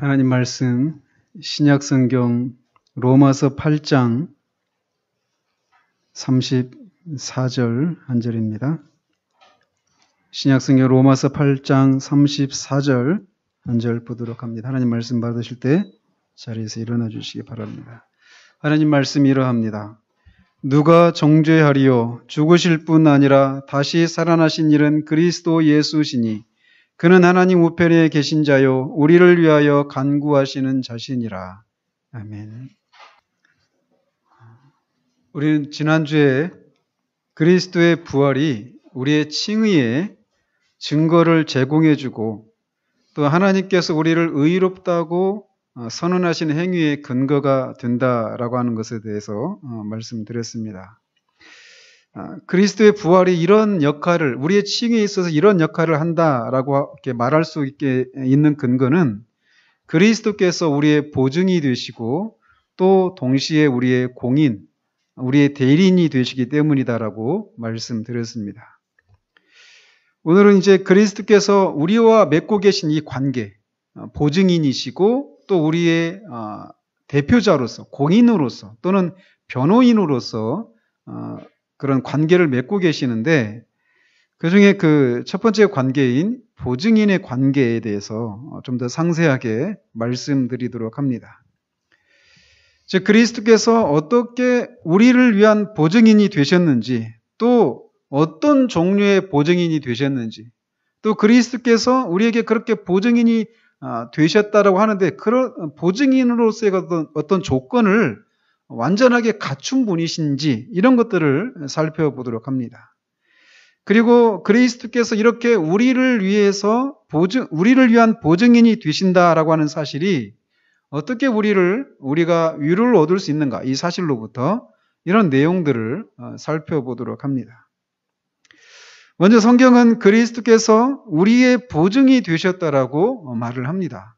하나님 말씀 신약성경 로마서 8장 34절 한 절입니다. 신약성경 로마서 8장 34절 한 절 보도록 합니다. 하나님 말씀 받으실 때 자리에서 일어나 주시기 바랍니다. 하나님 말씀이 이러합니다. 누가 정죄하리요? 죽으실 뿐 아니라 다시 살아나신 일은 그리스도 예수시니 그는 하나님 우편에 계신 자요 우리를 위하여 간구하시는 자신이라. 아멘. 우리는 지난주에 그리스도의 부활이 우리의 칭의에 증거를 제공해주고 또 하나님께서 우리를 의롭다고 선언하신 행위의 근거가 된다라고 하는 것에 대해서 말씀드렸습니다. 그리스도의 부활이 이런 역할을, 우리의 칭의에 있어서 이런 역할을 한다라고 이렇게 말할 수 있게 있는 근거는 그리스도께서 우리의 보증이 되시고 또 동시에 우리의 공인, 우리의 대리인이 되시기 때문이다라고 말씀드렸습니다. 오늘은 이제 그리스도께서 우리와 맺고 계신 이 관계, 보증인이시고 또 우리의 대표자로서, 공인으로서 또는 변호인으로서 그런 관계를 맺고 계시는데 그 중에 그 첫 번째 관계인 보증인의 관계에 대해서 좀 더 상세하게 말씀드리도록 합니다. 즉 그리스도께서 어떻게 우리를 위한 보증인이 되셨는지 또 어떤 종류의 보증인이 되셨는지 또 그리스도께서 우리에게 그렇게 보증인이 되셨다라고 하는데 그런 보증인으로서의 어떤 조건을 완전하게 갖춘 분이신지 이런 것들을 살펴보도록 합니다. 그리고 그리스도께서 이렇게 우리를 위한 보증인이 되신다라고 하는 사실이 어떻게 우리가 위로를 얻을 수 있는가 이 사실로부터 이런 내용들을 살펴보도록 합니다. 먼저 성경은 그리스도께서 우리의 보증이 되셨다라고 말을 합니다.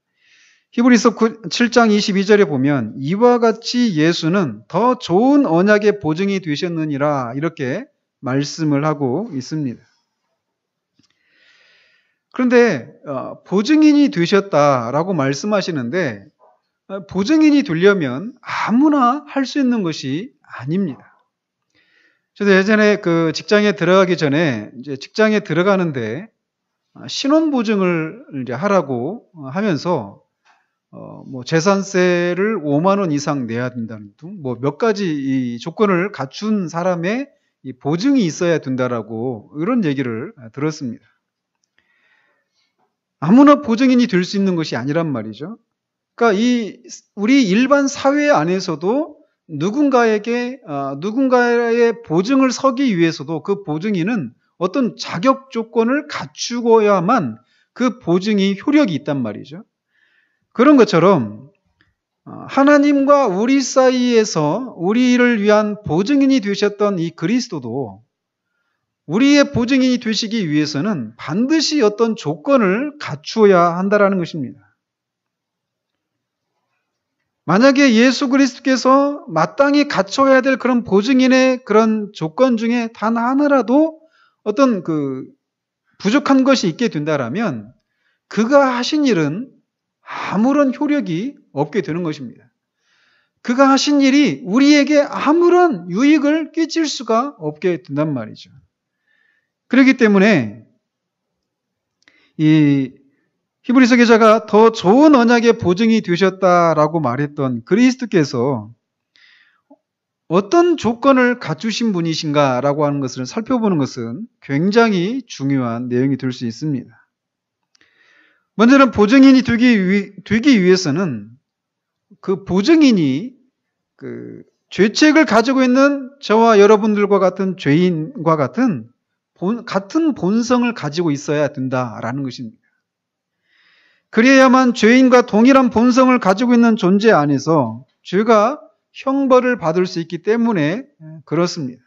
히브리서 7장 22절에 보면 이와 같이 예수는 더 좋은 언약의 보증이 되셨느니라 이렇게 말씀을 하고 있습니다. 그런데 보증인이 되셨다라고 말씀하시는데 보증인이 되려면 아무나 할 수 있는 것이 아닙니다. 저도 예전에 그 직장에 들어가기 전에 이제 직장에 들어가는데 신원보증을 이제 하라고 하면서 재산세를 5만 원 이상 내야 된다는 등 몇 가지 이 조건을 갖춘 사람의 이 보증이 있어야 된다라고 이런 얘기를 들었습니다. 아무나 보증인이 될 수 있는 것이 아니란 말이죠. 그러니까 우리 일반 사회 안에서도 누군가의 보증을 서기 위해서도 그 보증인은 어떤 자격 조건을 갖추어야만 그 보증이 효력이 있단 말이죠. 그런 것처럼 하나님과 우리 사이에서 우리를 위한 보증인이 되셨던 이 그리스도도 우리의 보증인이 되시기 위해서는 반드시 어떤 조건을 갖추어야 한다는 것입니다. 만약에 예수 그리스도께서 마땅히 갖춰야 될 그런 보증인의 그런 조건 중에 단 하나라도 어떤 부족한 것이 있게 된다라면 그가 하신 일은 아무런 효력이 없게 되는 것입니다. 그가 하신 일이 우리에게 아무런 유익을 끼칠 수가 없게 된단 말이죠. 그렇기 때문에 이 히브리서 기자가 더 좋은 언약의 보증이 되셨다라고 말했던 그리스도께서 어떤 조건을 갖추신 분이신가라고 하는 것을 살펴보는 것은 굉장히 중요한 내용이 될 수 있습니다. 먼저는 보증인이 되기 위해서는 그 보증인이 죄책을 가지고 있는 저와 여러분들과 같은 죄인과 같은 본성을 가지고 있어야 된다라는 것입니다. 그래야만 죄인과 동일한 본성을 가지고 있는 존재 안에서 죄가 형벌을 받을 수 있기 때문에 그렇습니다.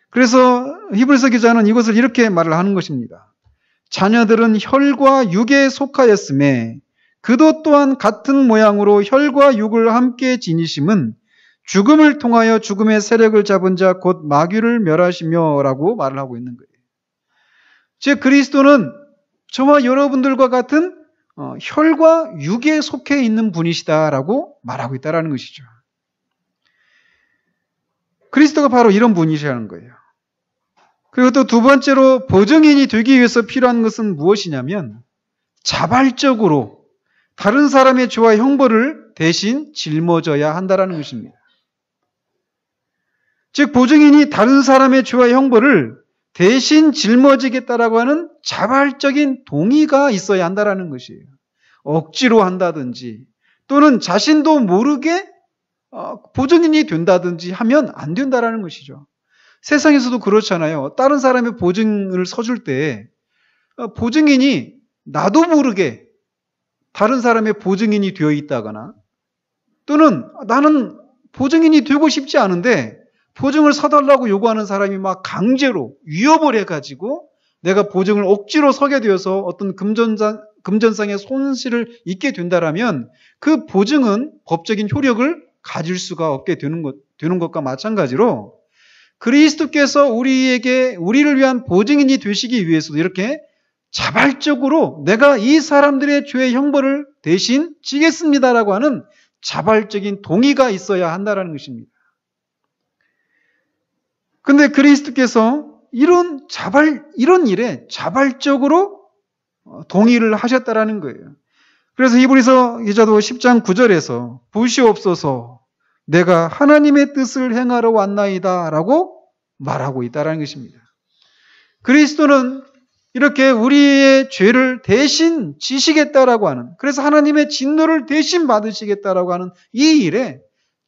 그래서 히브리서 기자는 이것을 이렇게 말을 하는 것입니다. 자녀들은 혈과 육에 속하였음에 그도 또한 같은 모양으로 혈과 육을 함께 지니심은 죽음을 통하여 죽음의 세력을 잡은 자 곧 마귀를 멸하시며 라고 말을 하고 있는 거예요. 즉 그리스도는 저와 여러분들과 같은 혈과 육에 속해 있는 분이시다라고 말하고 있다는 것이죠. 그리스도가 바로 이런 분이시라는 거예요. 그리고 또 두 번째로 보증인이 되기 위해서 필요한 것은 무엇이냐면 자발적으로 다른 사람의 죄와 형벌을 대신 짊어져야 한다는 것입니다. 즉 보증인이 다른 사람의 죄와 형벌을 대신 짊어지겠다라고 하는 자발적인 동의가 있어야 한다는 것이에요. 억지로 한다든지 또는 자신도 모르게 보증인이 된다든지 하면 안 된다는 것이죠. 세상에서도 그렇잖아요. 다른 사람의 보증을 서줄 때 보증인이 나도 모르게 다른 사람의 보증인이 되어 있다거나 또는 나는 보증인이 되고 싶지 않은데 보증을 서달라고 요구하는 사람이 막 강제로 위협을 해가지고 내가 보증을 억지로 서게 되어서 어떤 금전상의 손실을 입게 된다라면 그 보증은 법적인 효력을 가질 수가 없게 되는 것과 마찬가지로 그리스도께서 우리를 위한 보증인이 되시기 위해서도 이렇게 자발적으로 내가 이 사람들의 죄의 형벌을 대신 지겠습니다라고 하는 자발적인 동의가 있어야 한다는 것입니다. 근데 그리스도께서 이런 일에 자발적으로 동의를 하셨다라는 거예요. 그래서 히브리서 기자도 10장 9절에서 보시옵소서 내가 하나님의 뜻을 행하러 왔나이다라고 말하고 있다라는 것입니다. 그리스도는 이렇게 우리의 죄를 대신 지시겠다라고 하는, 그래서 하나님의 진노를 대신 받으시겠다라고 하는 이 일에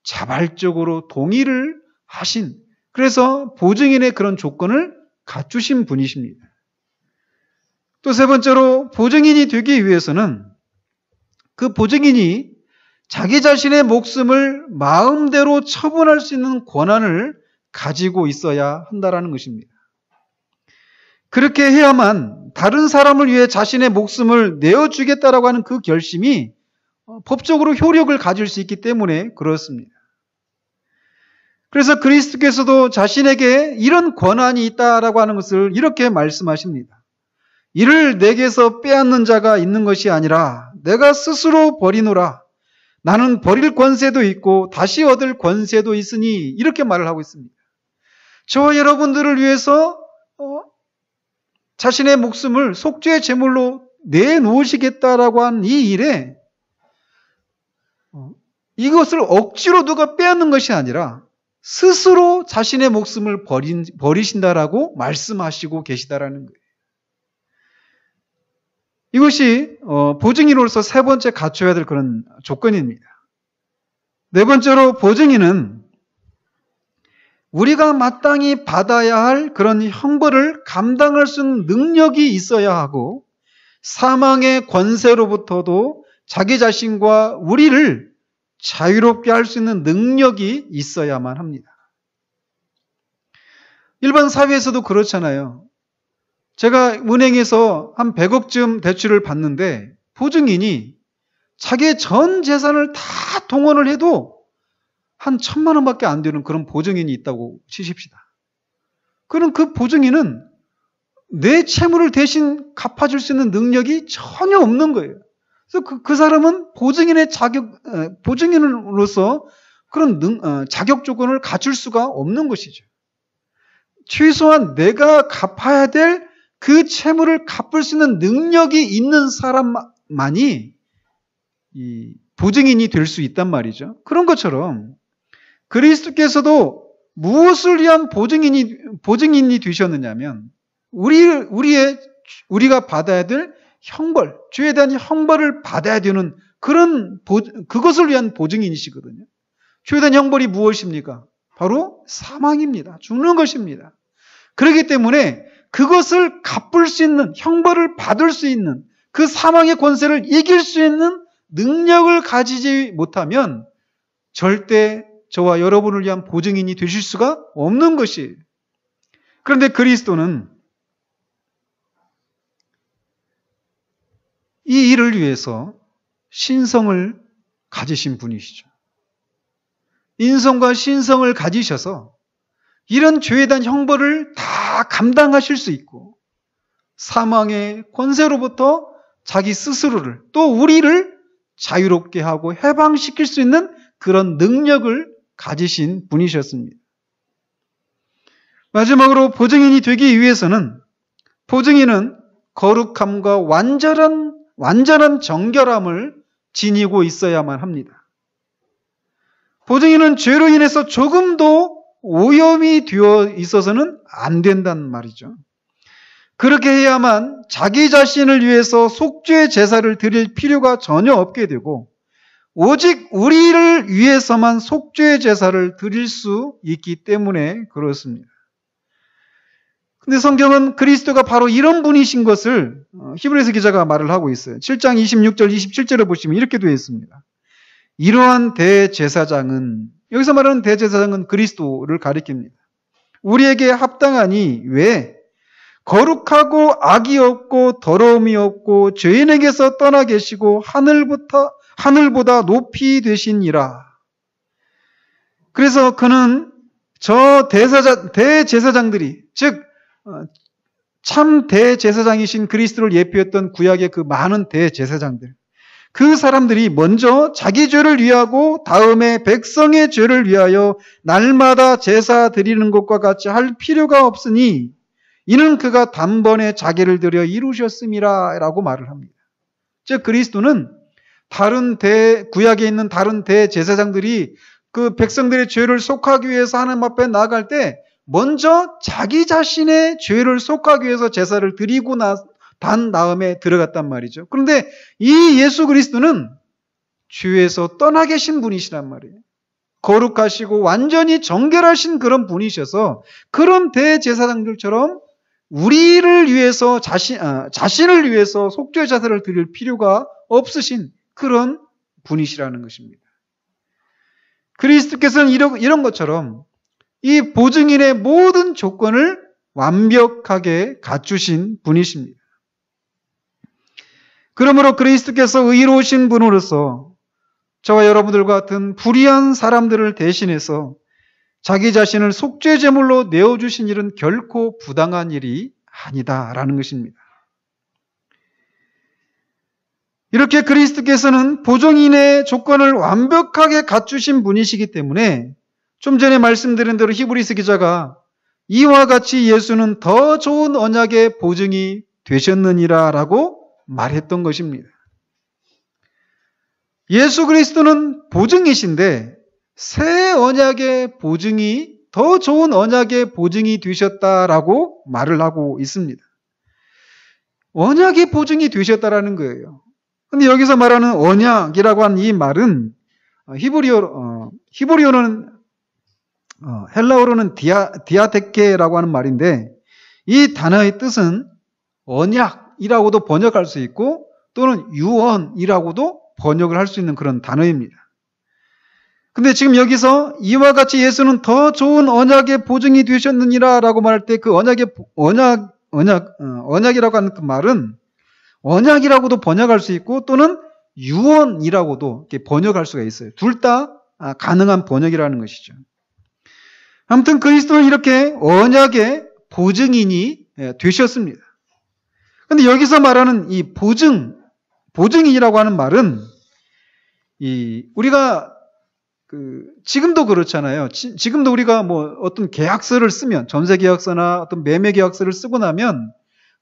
자발적으로 동의를 하신, 그래서 보증인의 그런 조건을 갖추신 분이십니다. 또 세 번째로 보증인이 되기 위해서는 그 보증인이 자기 자신의 목숨을 마음대로 처분할 수 있는 권한을 가지고 있어야 한다는 것입니다. 그렇게 해야만 다른 사람을 위해 자신의 목숨을 내어주겠다라고 하는 그 결심이 법적으로 효력을 가질 수 있기 때문에 그렇습니다. 그래서 그리스도께서도 자신에게 이런 권한이 있다라고 하는 것을 이렇게 말씀하십니다. 이를 내게서 빼앗는 자가 있는 것이 아니라 내가 스스로 버리노라. 나는 버릴 권세도 있고 다시 얻을 권세도 있으니 이렇게 말을 하고 있습니다. 저와 여러분들을 위해서 자신의 목숨을 속죄의 제물로 내놓으시겠다라고 한 이 일에 이것을 억지로 누가 빼앗는 것이 아니라 스스로 자신의 목숨을 버리신다라고 말씀하시고 계시다라는 거예요. 이것이 보증인으로서 세 번째 갖춰야 될 그런 조건입니다. 네 번째로 보증인은 우리가 마땅히 받아야 할 그런 형벌을 감당할 수 있는 능력이 있어야 하고 사망의 권세로부터도 자기 자신과 우리를 자유롭게 할 수 있는 능력이 있어야만 합니다. 일반 사회에서도 그렇잖아요. 제가 은행에서 한 100억쯤 대출을 받는데 보증인이 자기의 전 재산을 다 동원을 해도 한 1,000만 원밖에 안 되는 그런 보증인이 있다고 치십시다. 그럼 그 보증인은 내 채무를 대신 갚아줄 수 있는 능력이 전혀 없는 거예요. 그래서 그 사람은 보증인으로서 그런 자격 조건을 갖출 수가 없는 것이죠. 최소한 내가 갚아야 될 그 채무를 갚을 수 있는 능력이 있는 사람만이 이 보증인이 될 수 있단 말이죠. 그런 것처럼 그리스도께서도 무엇을 위한 보증인이 되셨느냐면 우리가 받아야 될 형벌, 죄에 대한 형벌을 받아야 되는 그것을 위한 보증인이시거든요. 죄에 대한 형벌이 무엇입니까? 바로 사망입니다. 죽는 것입니다. 그렇기 때문에 그것을 갚을 수 있는, 형벌을 받을 수 있는 그 사망의 권세를 이길 수 있는 능력을 가지지 못하면 절대 저와 여러분을 위한 보증인이 되실 수가 없는 것이에요. 그런데 그리스도는 이 일을 위해서 신성을 가지신 분이시죠. 인성과 신성을 가지셔서 이런 죄에 대한 형벌을 다 감당하실 수 있고 사망의 권세로부터 자기 스스로를 또 우리를 자유롭게 하고 해방시킬 수 있는 그런 능력을 가지신 분이셨습니다. 마지막으로 보증인이 되기 위해서는 보증인은 거룩함과 완전한 정결함을 지니고 있어야만 합니다. 보증인은 죄로 인해서 조금도 오염이 되어 있어서는 안 된다는 말이죠. 그렇게 해야만 자기 자신을 위해서 속죄 제사를 드릴 필요가 전혀 없게 되고 오직 우리를 위해서만 속죄 제사를 드릴 수 있기 때문에 그렇습니다. 근데 성경은 그리스도가 바로 이런 분이신 것을 히브리서 기자가 말을 하고 있어요. 7장 26절, 27절에 보시면 이렇게 되어 있습니다. 이러한 대제사장은, 여기서 말하는 대제사장은 그리스도를 가리킵니다. 우리에게 합당하니 왜? 거룩하고 악이 없고 더러움이 없고 죄인에게서 떠나 계시고 하늘보다 높이 되시니라. 그래서 그는 저 대제사장들이, 즉 참 대제사장이신 그리스도를 예표했던 구약의 그 많은 대제사장들, 그 사람들이 먼저 자기 죄를 위하고 다음에 백성의 죄를 위하여 날마다 제사 드리는 것과 같이 할 필요가 없으니 이는 그가 단번에 자기를 들여 이루셨음이라 라고 말을 합니다. 즉 그리스도는 구약에 있는 다른 대제사장들이 그 백성들의 죄를 속하기 위해서 하나님 앞에 나아갈 때 먼저 자기 자신의 죄를 속하기 위해서 제사를 드리고 단 다음에 들어갔단 말이죠. 그런데 이 예수 그리스도는 죄에서 떠나 계신 분이시란 말이에요. 거룩하시고 완전히 정결하신 그런 분이셔서 그런 대제사장들처럼 우리를 위해서 자신을 위해서 속죄 제사를 드릴 필요가 없으신 그런 분이시라는 것입니다. 그리스도께서는 이런 것처럼 이 보증인의 모든 조건을 완벽하게 갖추신 분이십니다. 그러므로 그리스도께서 의로우신 분으로서 저와 여러분들과 같은 불의한 사람들을 대신해서 자기 자신을 속죄 제물로 내어주신 일은 결코 부당한 일이 아니다라는 것입니다. 이렇게 그리스도께서는 보증인의 조건을 완벽하게 갖추신 분이시기 때문에 좀 전에 말씀드린 대로 히브리서 기자가 이와 같이 예수는 더 좋은 언약의 보증이 되셨느니라 라고 말했던 것입니다. 예수 그리스도는 보증이신데 새 언약의 보증이 더 좋은 언약의 보증이 되셨다라고 말을 하고 있습니다. 언약의 보증이 되셨다라는 거예요. 근데 여기서 말하는 언약이라고 하는 이 말은 히브리어는 헬라어로는 디아테케라고 하는 말인데 이 단어의 뜻은 언약이라고도 번역할 수 있고 또는 유언이라고도 번역을 할 수 있는 그런 단어입니다. 근데 지금 여기서 이와 같이 예수는 더 좋은 언약의 보증이 되셨느니라 라고 말할 때 그 언약이라고 하는 그 말은 언약이라고도 번역할 수 있고 또는 유언이라고도 이렇게 번역할 수가 있어요. 둘 다 가능한 번역이라는 것이죠. 아무튼 그리스도는 이렇게 언약의 보증인이 되셨습니다. 그런데 여기서 말하는 이 보증인이라고 하는 말은 우리가 지금도 그렇잖아요. 지금도 우리가 뭐 어떤 계약서를 쓰면 전세 계약서나 어떤 매매 계약서를 쓰고 나면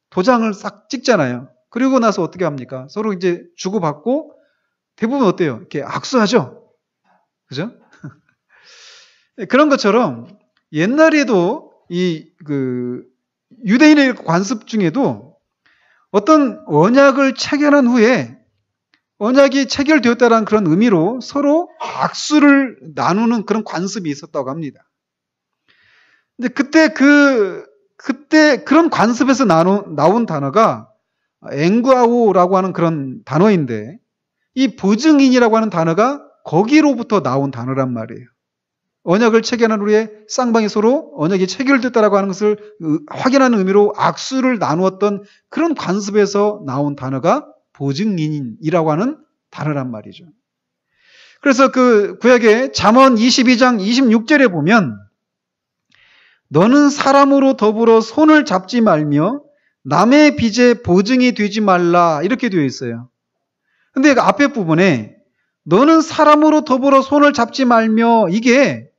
도장을 싹 찍잖아요. 그리고 나서 어떻게 합니까? 서로 이제 주고받고 대부분 어때요? 이렇게 악수하죠? 그죠? 그런 것처럼 옛날에도 유대인의 관습 중에도 어떤 언약을 체결한 후에 언약이 체결되었다는 그런 의미로 서로 악수를 나누는 그런 관습이 있었다고 합니다. 근데 그때 그런 관습에서 나온 단어가 앵구아오라고 하는 그런 단어인데 이 보증인이라고 하는 단어가 거기로부터 나온 단어란 말이에요. 언약을 체결한 후에 쌍방이 서로 언약이 체결됐다라고 하는 것을 확인하는 의미로 악수를 나누었던 그런 관습에서 나온 단어가 보증인이라고 하는 단어란 말이죠. 그래서 그 구약의 잠언 22장 26절에 보면 너는 사람으로 더불어 손을 잡지 말며 남의 빚에 보증이 되지 말라 이렇게 되어 있어요. 근데 그 앞에 부분에 너는 사람으로 더불어 손을 잡지 말며 이게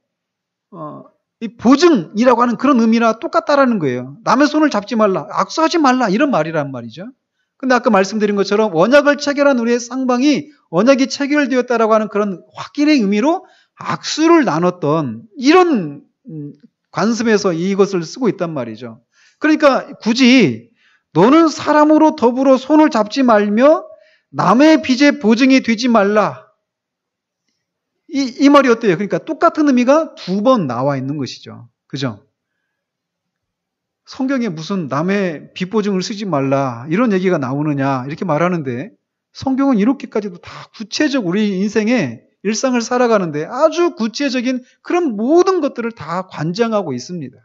이 보증이라고 하는 그런 의미나 똑같다라는 거예요. 남의 손을 잡지 말라, 악수하지 말라 이런 말이란 말이죠. 근데 아까 말씀드린 것처럼 언약을 체결한 우리의 쌍방이 언약이 체결되었다라고 하는 그런 확인의 의미로 악수를 나눴던 이런 관습에서 이것을 쓰고 있단 말이죠. 그러니까 굳이 너는 사람으로 더불어 손을 잡지 말며 남의 빚에 보증이 되지 말라. 이 말이 어때요? 그러니까 똑같은 의미가 두 번 나와 있는 것이죠. 그죠? 성경에 무슨 남의 빚 보증을 쓰지 말라 이런 얘기가 나오느냐 이렇게 말하는데 성경은 이렇게까지도 다 구체적 우리 인생의 일상을 살아가는데 아주 구체적인 그런 모든 것들을 다 관장하고 있습니다.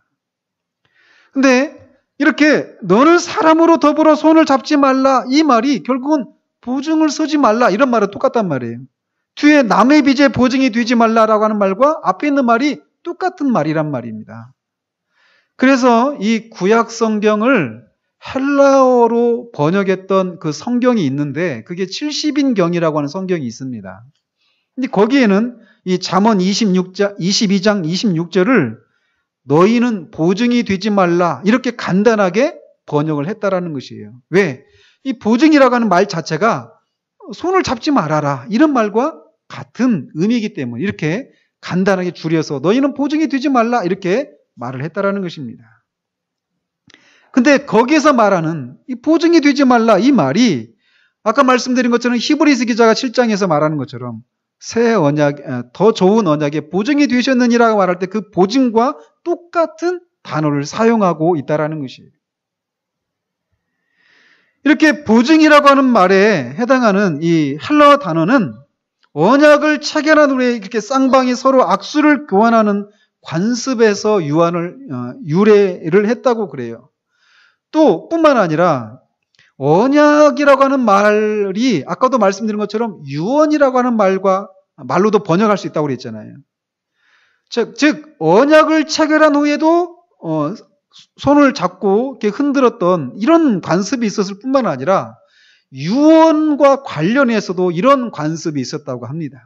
근데 이렇게 너는 사람으로 더불어 손을 잡지 말라 이 말이 결국은 보증을 서지 말라 이런 말은 똑같단 말이에요. 뒤에 남의 빚에 보증이 되지 말라라고 하는 말과 앞에 있는 말이 똑같은 말이란 말입니다. 그래서 이 구약 성경을 헬라어로 번역했던 그 성경이 있는데 그게 70인경이라고 하는 성경이 있습니다. 근데 거기에는 이 잠언 22장 26절을 너희는 보증이 되지 말라 이렇게 간단하게 번역을 했다라는 것이에요. 왜? 이 보증이라고 하는 말 자체가 손을 잡지 말아라 이런 말과 같은 의미이기 때문에 이렇게 간단하게 줄여서 너희는 보증이 되지 말라 이렇게 말을 했다라는 것입니다. 근데 거기에서 말하는 이 보증이 되지 말라 이 말이 아까 말씀드린 것처럼 히브리서 기자가 7장에서 말하는 것처럼 새 언약, 더 좋은 언약에 보증이 되셨느니라고 말할 때 그 보증과 똑같은 단어를 사용하고 있다라는 것이에요. 이렇게 보증이라고 하는 말에 해당하는 이 헬라어 단어는 언약을 체결한 후에 이렇게 쌍방이 서로 악수를 교환하는 관습에서 유래를 했다고 그래요. 또 뿐만 아니라 언약이라고 하는 말이 아까도 말씀드린 것처럼 유언이라고 하는 말로도 번역할 수 있다고 그랬잖아요. 즉 언약을 체결한 후에도 손을 잡고 이렇게 흔들었던 이런 관습이 있었을 뿐만 아니라 유언과 관련해서도 이런 관습이 있었다고 합니다.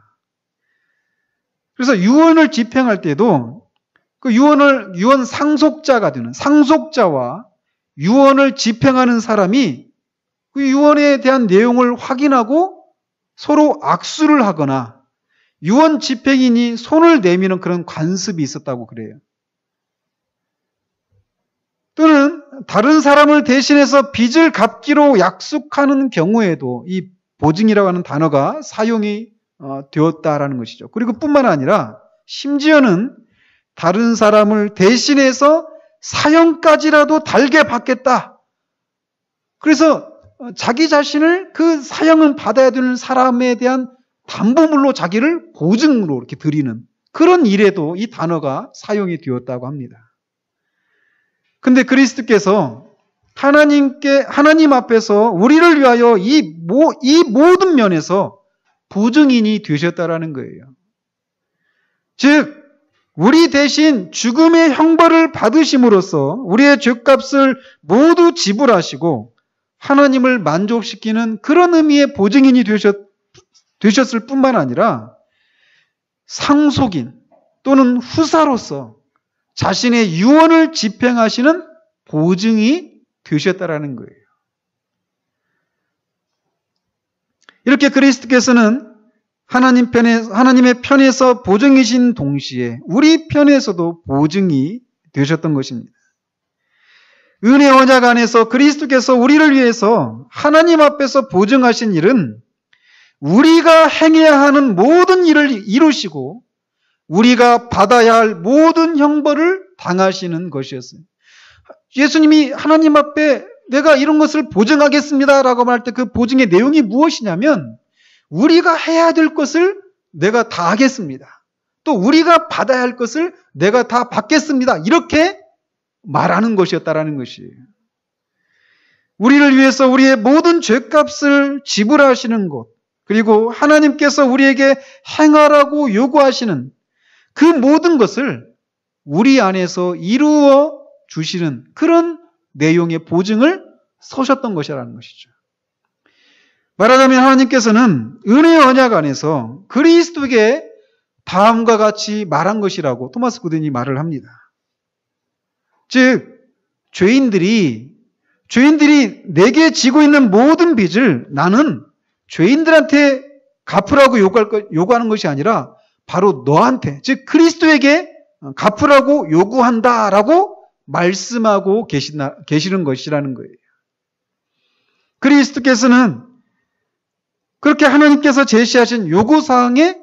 그래서 유언을 집행할 때도 그 유언 상속자가 되는 상속자와 유언을 집행하는 사람이 그 유언에 대한 내용을 확인하고 서로 악수를 하거나 유언 집행인이 손을 내미는 그런 관습이 있었다고 그래요. 또는 다른 사람을 대신해서 빚을 갚기로 약속하는 경우에도 이 보증이라고 하는 단어가 사용이 되었다라는 것이죠. 그리고 뿐만 아니라 심지어는 다른 사람을 대신해서 사형까지라도 달게 받겠다. 그래서 자기 자신을 그 사형은 받아야 되는 사람에 대한 담보물로 자기를 보증으로 이렇게 드리는 그런 일에도 이 단어가 사용이 되었다고 합니다. 근데 그리스도께서 하나님 앞에서 우리를 위하여 이 모든 면에서 보증인이 되셨다라는 거예요. 즉 우리 대신 죽음의 형벌을 받으심으로써 우리의 죄값을 모두 지불하시고 하나님을 만족시키는 그런 의미의 보증인이 되셨을 뿐만 아니라 상속인 또는 후사로서 자신의 유언을 집행하시는 보증이 되셨다라는 거예요. 이렇게 그리스도께서는 하나님의 편에서 보증이신 동시에 우리 편에서도 보증이 되셨던 것입니다. 은혜 언약 안에서 그리스도께서 우리를 위해서 하나님 앞에서 보증하신 일은 우리가 행해야 하는 모든 일을 이루시고 우리가 받아야 할 모든 형벌을 당하시는 것이었어요. 예수님이 하나님 앞에 내가 이런 것을 보증하겠습니다라고 말할 때 그 보증의 내용이 무엇이냐면 우리가 해야 될 것을 내가 다 하겠습니다. 또 우리가 받아야 할 것을 내가 다 받겠습니다. 이렇게 말하는 것이었다라는 것이에요. 우리를 위해서 우리의 모든 죄값을 지불하시는 것, 그리고 하나님께서 우리에게 행하라고 요구하시는 그 모든 것을 우리 안에서 이루어 주시는 그런 내용의 보증을 서셨던 것이라는 것이죠. 말하자면 하나님께서는 은혜의 언약 안에서 그리스도에게 다음과 같이 말한 것이라고 토마스 구든이 말을 합니다. 즉 죄인들이 내게 지고 있는 모든 빚을 나는 죄인들한테 갚으라고 요구하는 것이 아니라 바로 너한테, 즉 그리스도에게 갚으라고 요구한다라고 말씀하고 계시는 것이라는 거예요. 그리스도께서는 그렇게 하나님께서 제시하신 요구사항에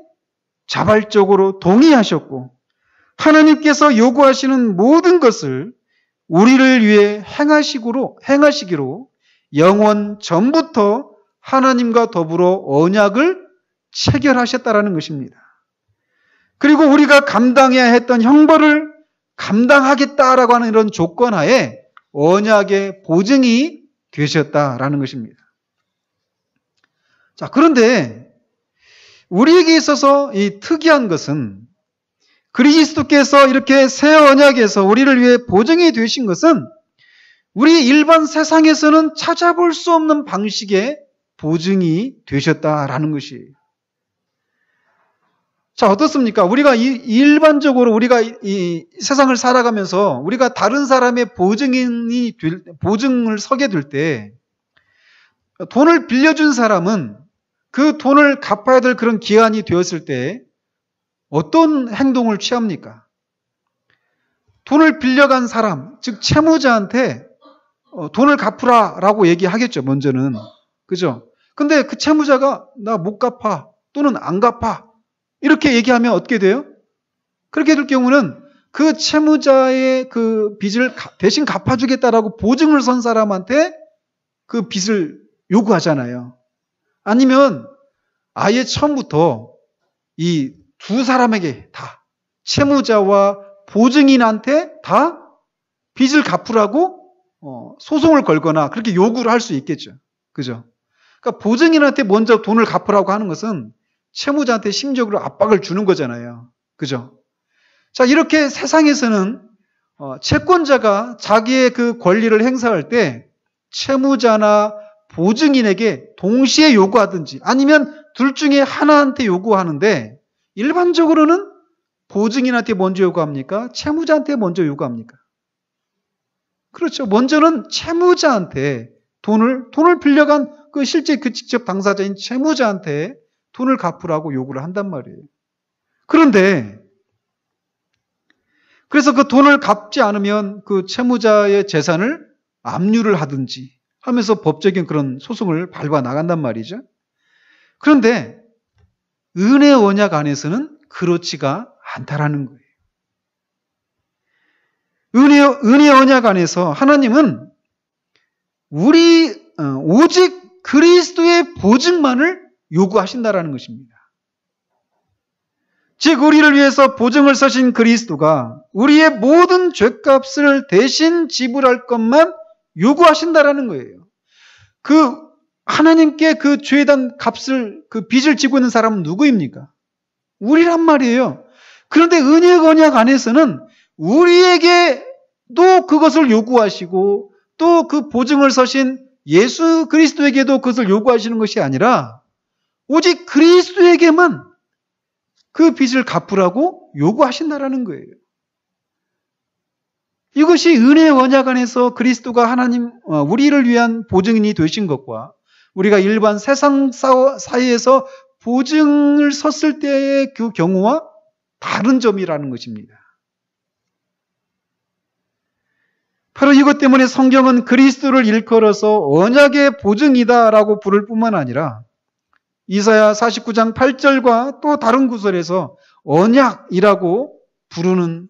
자발적으로 동의하셨고 하나님께서 요구하시는 모든 것을 우리를 위해 행하시기로 영원 전부터 하나님과 더불어 언약을 체결하셨다라는 것입니다. 그리고 우리가 감당해야 했던 형벌을 감당하겠다라고 하는 이런 조건 하에 언약의 보증이 되셨다라는 것입니다. 자, 그런데 우리에게 있어서 이 특이한 것은 그리스도께서 이렇게 새 언약에서 우리를 위해 보증이 되신 것은 우리 일반 세상에서는 찾아볼 수 없는 방식의 보증이 되셨다라는 것이에요. 자, 어떻습니까? 우리가 일반적으로 우리가 이 세상을 살아가면서 우리가 다른 사람의 보증을 서게 될 때 돈을 빌려준 사람은 그 돈을 갚아야 될 그런 기한이 되었을 때 어떤 행동을 취합니까? 돈을 빌려간 사람, 즉 채무자한테 돈을 갚으라라고 얘기하겠죠, 먼저는. 그죠? 근데 그 채무자가 나 못 갚아 또는 안 갚아 이렇게 얘기하면 어떻게 돼요? 그렇게 될 경우는 그 채무자의 그 빚을 대신 갚아주겠다라고 보증을 선 사람한테 그 빚을 요구하잖아요. 아니면 아예 처음부터 이 두 사람에게 다 채무자와 보증인한테 다 빚을 갚으라고 소송을 걸거나 그렇게 요구를 할 수 있겠죠. 그죠? 그러니까 보증인한테 먼저 돈을 갚으라고 하는 것은 채무자한테 심적으로 압박을 주는 거잖아요. 그죠? 자, 이렇게 세상에서는 채권자가 자기의 그 권리를 행사할 때 채무자나 보증인에게 동시에 요구하든지 아니면 둘 중에 하나한테 요구하는데 일반적으로는 보증인한테 먼저 요구합니까? 채무자한테 먼저 요구합니까? 그렇죠. 먼저는 채무자한테 돈을 빌려간 그 실제 그 직접 당사자인 채무자한테 돈을 갚으라고 요구를 한단 말이에요. 그런데 그래서 그 돈을 갚지 않으면 그 채무자의 재산을 압류를 하든지 하면서 법적인 그런 소송을 밟아 나간단 말이죠. 그런데 은혜 언약 안에서는 그렇지가 않다라는 거예요. 은혜 언약 안에서 하나님은 오직 그리스도의 보증만을 요구하신다라는 것입니다. 즉 우리를 위해서 보증을 서신 그리스도가 우리의 모든 죄값을 대신 지불할 것만 요구하신다라는 거예요. 그 하나님께 그 죄에 대한 값을 그 빚을 지고 있는 사람은 누구입니까? 우리란 말이에요. 그런데 은혜의 언약 안에서는 우리에게도 그것을 요구하시고 또 그 보증을 서신 예수 그리스도에게도 그것을 요구하시는 것이 아니라 오직 그리스도에게만 그 빚을 갚으라고 요구하신다라는 거예요. 이것이 은혜의 언약 안에서 그리스도가 우리를 위한 보증인이 되신 것과 우리가 일반 세상 사이에서 보증을 섰을 때의 그 경우와 다른 점이라는 것입니다. 바로 이것 때문에 성경은 그리스도를 일컬어서 언약의 보증이다라고 부를 뿐만 아니라 이사야 49장 8절과 또 다른 구절에서 언약이라고 부르는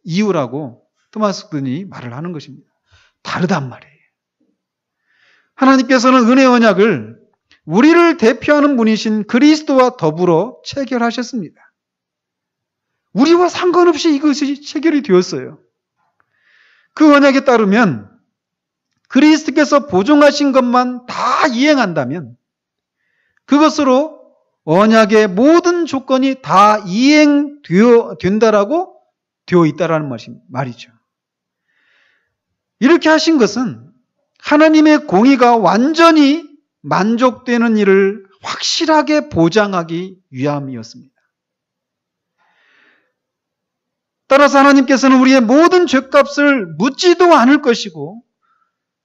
이유라고 토마스 균이 말을 하는 것입니다. 다르단 말이에요. 하나님께서는 은혜 언약을 우리를 대표하는 분이신 그리스도와 더불어 체결하셨습니다. 우리와 상관없이 이것이 체결이 되었어요. 그 언약에 따르면 그리스도께서 보증하신 것만 다 이행한다면 그것으로 언약의 모든 조건이 다 이행된다라고 되어 있다라는 말이죠. 이렇게 하신 것은 하나님의 공의가 완전히 만족되는 일을 확실하게 보장하기 위함이었습니다. 따라서 하나님께서는 우리의 모든 죄값을 묻지도 않을 것이고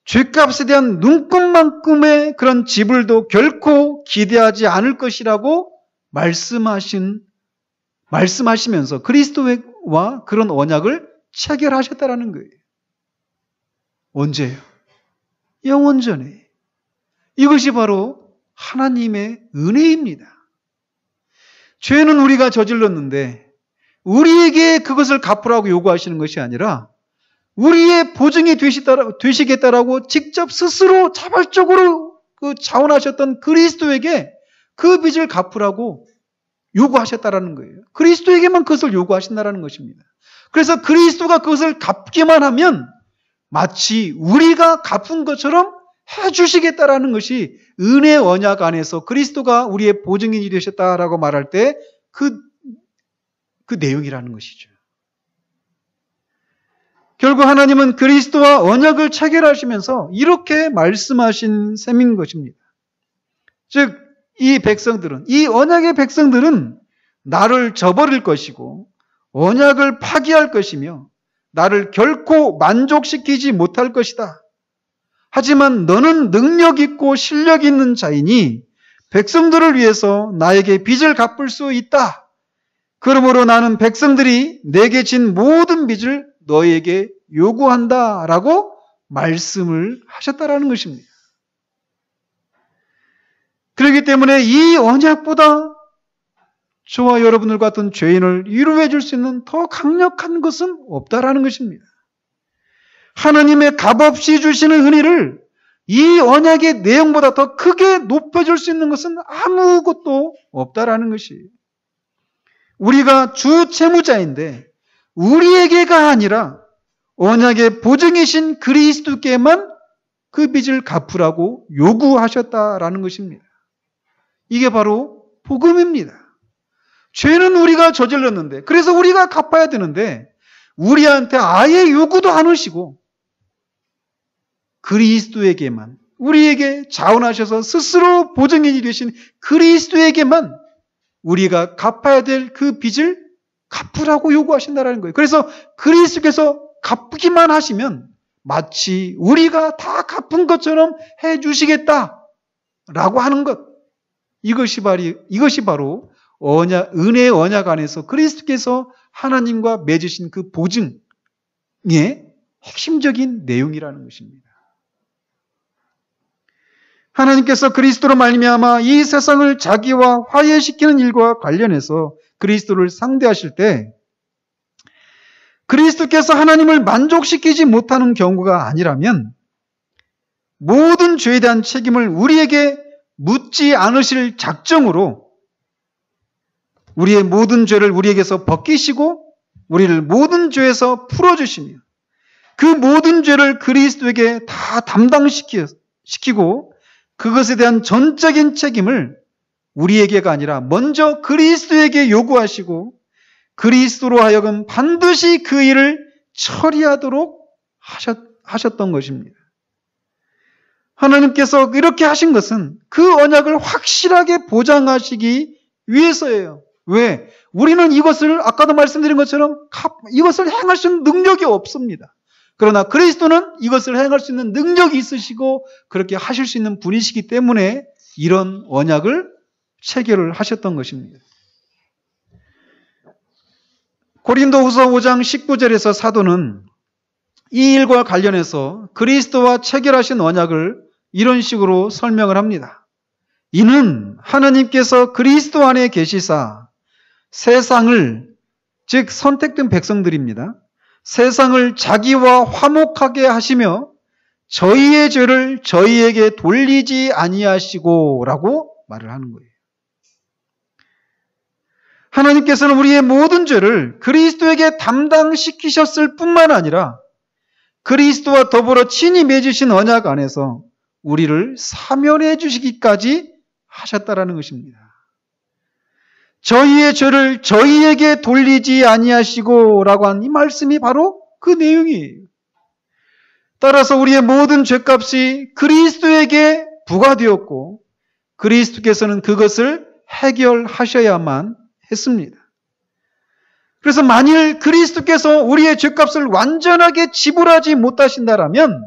죄값에 대한 눈금만큼의 그런 지불도 결코 기대하지 않을 것이라고 말씀하시면서 그리스도와 그런 언약을 체결하셨다라는 거예요. 언제요? 영원 전에. 이것이 바로 하나님의 은혜입니다. 죄는 우리가 저질렀는데 우리에게 그것을 갚으라고 요구하시는 것이 아니라 우리의 보증이 되시겠다라고 직접 스스로 자발적으로 자원하셨던 그리스도에게 그 빚을 갚으라고 요구하셨다라는 거예요. 그리스도에게만 그것을 요구하신다라는 것입니다. 그래서 그리스도가 그것을 갚기만 하면 마치 우리가 갚은 것처럼 해주시겠다라는 것이 은혜 언약 안에서 그리스도가 우리의 보증인이 되셨다라고 말할 때 그 내용이라는 것이죠. 결국 하나님은 그리스도와 언약을 체결하시면서 이렇게 말씀하신 셈인 것입니다. 즉, 이 언약의 백성들은 나를 저버릴 것이고 언약을 파기할 것이며 나를 결코 만족시키지 못할 것이다. 하지만 너는 능력 있고 실력 있는 자이니 백성들을 위해서 나에게 빚을 갚을 수 있다. 그러므로 나는 백성들이 내게 진 모든 빚을 너에게 요구한다. 라고 말씀을 하셨다라는 것입니다. 그렇기 때문에 이 언약보다 저와 여러분들 같은 죄인을 위로해 줄 수 있는 더 강력한 것은 없다라는 것입니다. 하나님의 값없이 주시는 은혜를 이 언약의 내용보다 더 크게 높여줄 수 있는 것은 아무것도 없다라는 것이에요. 우리가 주 채무자인데 우리에게가 아니라 언약의 보증이신 그리스도께만 그 빚을 갚으라고 요구하셨다라는 것입니다. 이게 바로 복음입니다. 죄는 우리가 저질렀는데 그래서 우리가 갚아야 되는데 우리한테 아예 요구도 안 하시고 그리스도에게만 우리에게 자원하셔서 스스로 보증인이 되신 그리스도에게만 우리가 갚아야 될 그 빚을 갚으라고 요구하신다는 거예요. 그래서 그리스도께서 갚기만 하시면 마치 우리가 다 갚은 것처럼 해주시겠다라고 하는 것. 이것이 바로 은혜의 언약 안에서 그리스도께서 하나님과 맺으신 그 보증의 핵심적인 내용이라는 것입니다. 하나님께서 그리스도로 말미암아 이 세상을 자기와 화해시키는 일과 관련해서 그리스도를 상대하실 때 그리스도께서 하나님을 만족시키지 못하는 경우가 아니라면 모든 죄에 대한 책임을 우리에게 묻지 않으실 작정으로 우리의 모든 죄를 우리에게서 벗기시고 우리를 모든 죄에서 풀어주시며 그 모든 죄를 그리스도에게 다 담당시키고 그것에 대한 전적인 책임을 우리에게가 아니라 먼저 그리스도에게 요구하시고 그리스도로 하여금 반드시 그 일을 처리하도록 하셨던 것입니다. 하나님께서 이렇게 하신 것은 그 언약을 확실하게 보장하시기 위해서예요. 왜? 우리는 이것을 아까도 말씀드린 것처럼 이것을 행할 수 있는 능력이 없습니다. 그러나 그리스도는 이것을 행할 수 있는 능력이 있으시고 그렇게 하실 수 있는 분이시기 때문에 이런 언약을 체결을 하셨던 것입니다. 고린도후서 5장 19절에서 사도는 이 일과 관련해서 그리스도와 체결하신 언약을 이런 식으로 설명을 합니다. 이는 하나님께서 그리스도 안에 계시사 세상을, 즉 선택된 백성들입니다. 세상을 자기와 화목하게 하시며 저희의 죄를 저희에게 돌리지 아니하시고 라고 말을 하는 거예요. 하나님께서는 우리의 모든 죄를 그리스도에게 담당시키셨을 뿐만 아니라 그리스도와 더불어 친히 맺으신 언약 안에서 우리를 사면해 주시기까지 하셨다라는 것입니다. 저희의 죄를 저희에게 돌리지 아니하시고 라고 한 이 말씀이 바로 그 내용이에요. 따라서 우리의 모든 죄값이 그리스도에게 부과되었고 그리스도께서는 그것을 해결하셔야만 했습니다. 그래서 만일 그리스도께서 우리의 죄값을 완전하게 지불하지 못하신다라면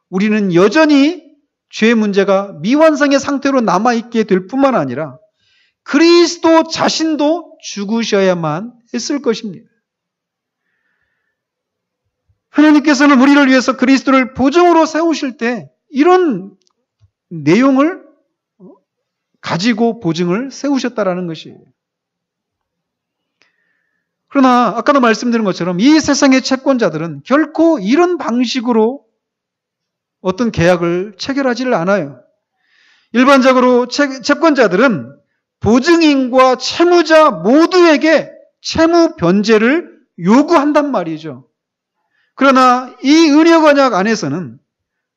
우리는 여전히 죄 문제가 미완성의 상태로 남아있게 될 뿐만 아니라 그리스도 자신도 죽으셔야만 했을 것입니다. 하나님께서는 우리를 위해서 그리스도를 보증으로 세우실 때 이런 내용을 가지고 보증을 세우셨다라는 것이에요. 그러나 아까도 말씀드린 것처럼 이 세상의 채권자들은 결코 이런 방식으로 어떤 계약을 체결하지를 않아요. 일반적으로 채권자들은 보증인과 채무자 모두에게 채무 변제를 요구한단 말이죠. 그러나 이 은약 언약 안에서는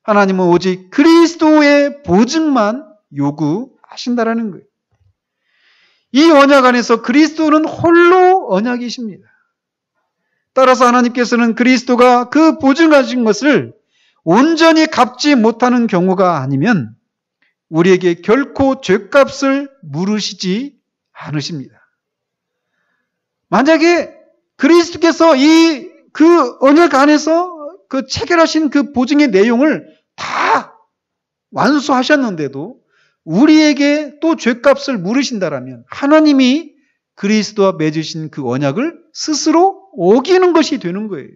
하나님은 오직 그리스도의 보증만 요구하신다라는 거예요. 이 언약 안에서 그리스도는 홀로 언약이십니다. 따라서 하나님께서는 그리스도가 그 보증하신 것을 온전히 갚지 못하는 경우가 아니면 우리에게 결코 죄값을 물으시지 않으십니다. 만약에 그리스도께서 그 언약 안에서 그 체결하신 그 보증의 내용을 다 완수하셨는데도 우리에게 또 죄값을 물으신다라면 하나님이 그리스도와 맺으신 그 언약을 스스로 어기는 것이 되는 거예요.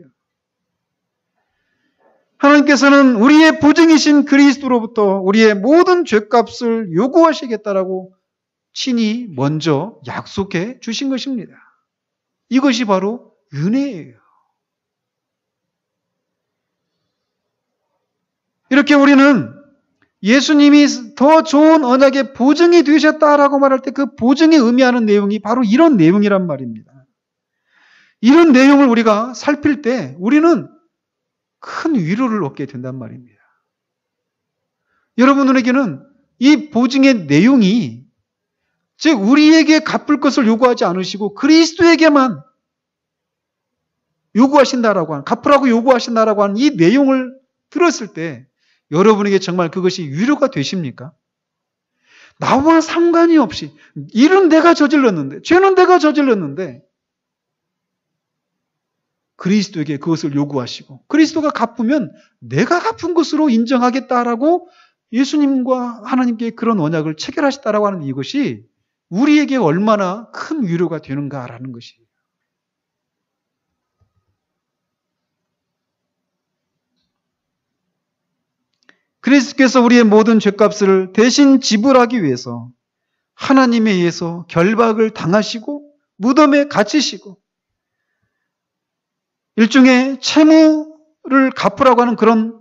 하나님께서는 우리의 보증이신 그리스도로부터 우리의 모든 죄값을 요구하시겠다라고 친히 먼저 약속해 주신 것입니다. 이것이 바로 은혜예요. 이렇게 우리는 예수님이 더 좋은 언약의 보증이 되셨다라고 말할 때 그 보증이 의미하는 내용이 바로 이런 내용이란 말입니다. 이런 내용을 우리가 살필 때 우리는 큰 위로를 얻게 된단 말입니다. 여러분들에게는 이 보증의 내용이 즉 우리에게 갚을 것을 요구하지 않으시고 그리스도에게만 요구하신다라고 하는, 갚으라고 요구하신다라고 하는 이 내용을 들었을 때 여러분에게 정말 그것이 위로가 되십니까? 나와 상관이 없이 일은 내가 저질렀는데, 죄는 내가 저질렀는데 그리스도에게 그것을 요구하시고 그리스도가 갚으면 내가 갚은 것으로 인정하겠다라고 예수님과 하나님께 그런 언약을 체결하셨다라고 하는 이것이 우리에게 얼마나 큰 위로가 되는가라는 것이에요. 그리스도께서 우리의 모든 죄값을 대신 지불하기 위해서 하나님에 의해서 결박을 당하시고 무덤에 갇히시고 일종의 채무를 갚으라고 하는 그런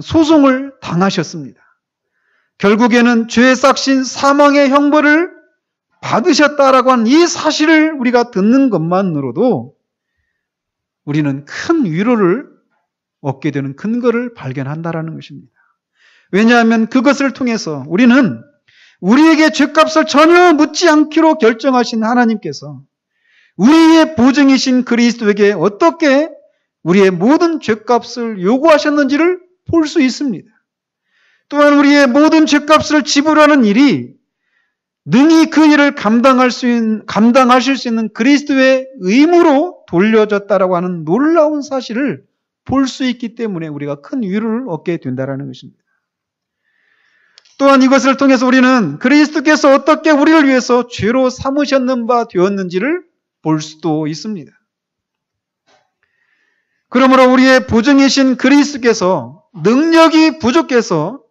소송을 당하셨습니다. 결국에는 죄에 싹신 사망의 형벌을 받으셨다라고 하는 이 사실을 우리가 듣는 것만으로도 우리는 큰 위로를 얻게 되는 근거를 발견한다라는 것입니다. 왜냐하면 그것을 통해서 우리는 우리에게 죄값을 전혀 묻지 않기로 결정하신 하나님께서 우리의 보증이신 그리스도에게 어떻게 우리의 모든 죄값을 요구하셨는지를 볼 수 있습니다. 또한 우리의 모든 죄값을 지불하는 일이 능히 그 일을 감당하실 수 있는 그리스도의 의무로 돌려졌다라고 하는 놀라운 사실을 볼 수 있기 때문에 우리가 큰 위로를 얻게 된다는 것입니다. 또한 이것을 통해서 우리는 그리스도께서 어떻게 우리를 위해서 죄로 삼으셨는 바 되었는지를 볼 수도 있습니다. 그러므로 우리의 보증이신 그리스도께서 능력이 부족해서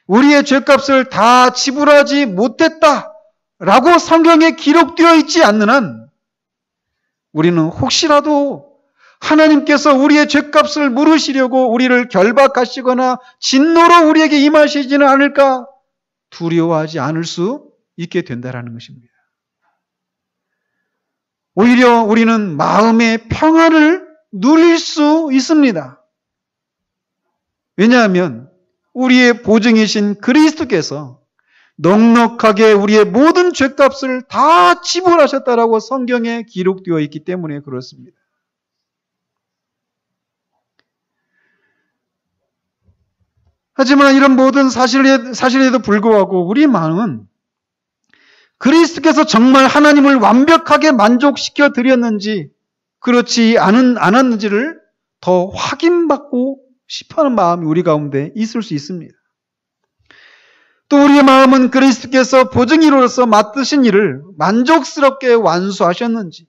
우리의 죄값을 다 지불하지 못했다라고 성경에 기록되어 있지 않는 한 우리는 혹시라도 하나님께서 우리의 죄값을 물으시려고 우리를 결박하시거나 진노로 우리에게 임하시지는 않을까 두려워하지 않을 수 있게 된다는 것입니다. 오히려 우리는 마음의 평안을 누릴 수 있습니다. 왜냐하면 우리의 보증이신 그리스도께서 넉넉하게 우리의 모든 죄값을 다 지불하셨다라고 성경에 기록되어 있기 때문에 그렇습니다. 하지만 이런 모든 사실에도 불구하고 우리 마음은 그리스도께서 정말 하나님을 완벽하게 만족시켜 드렸는지 그렇지 않았는지를 더 확인받고 싶어하는 마음이 우리 가운데 있을 수 있습니다. 또 우리의 마음은 그리스도께서 보증이로서 맡으신 일을 만족스럽게 완수하셨는지,